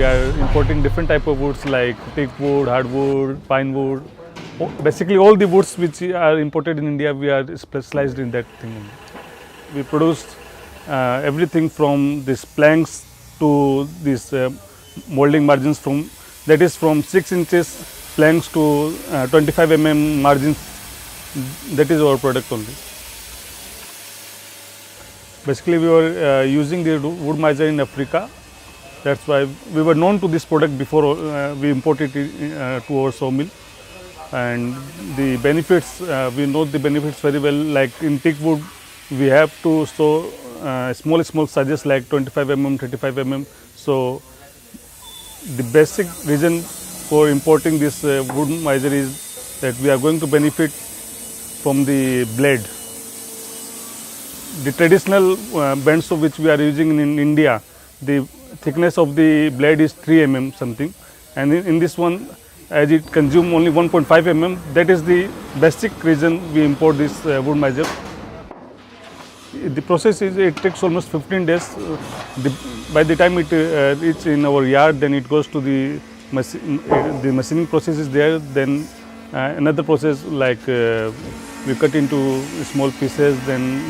are importing different type of woods like teak wood, hardwood, pine wood. Basically all the woods which are imported in India, we are specialized in that thing. We produce everything from these planks to these molding margins, from that is from 6 inches planks to 25 margins. That is our product only. Basically we were using the wood miser in Africa. That's why we were known to this product before we imported it to our sawmill. And the benefits, we know the benefits very well. Like in teak wood, we have to sew small sizes like 25 35 So the basic reason for importing this wood miser is that we are going to benefit from the blade. The traditional bend saw which we are using in India, the thickness of the blade is 3 something, and in this one, as it consumes only 1.5 that is the basic reason we import this wood miser. The process is, it takes almost 15 days. By the time it's in our yard, then it goes to the machining process is there. Then another process like we cut into small pieces, then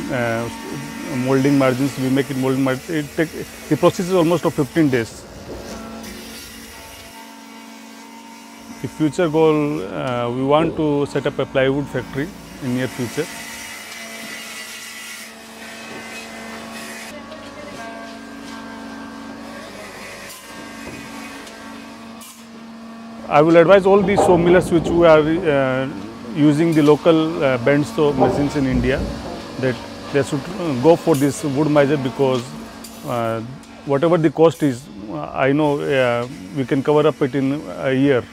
molding margins, we make it molding margins. The process is almost of 15 days. The future goal, we want to set up a plywood factory in near future. I will advise all the sawmillers which we are using the local bend saw machines in India that they should go for this wood miser, because whatever the cost is, I know we can cover up it in a year.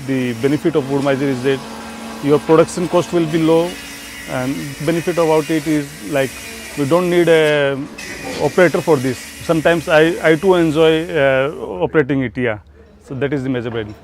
The benefit of wood miser is that your production cost will be low, and benefit about it is like we don't need a operator for this. Sometimes I too enjoy operating it, yeah. So that is the major benefit.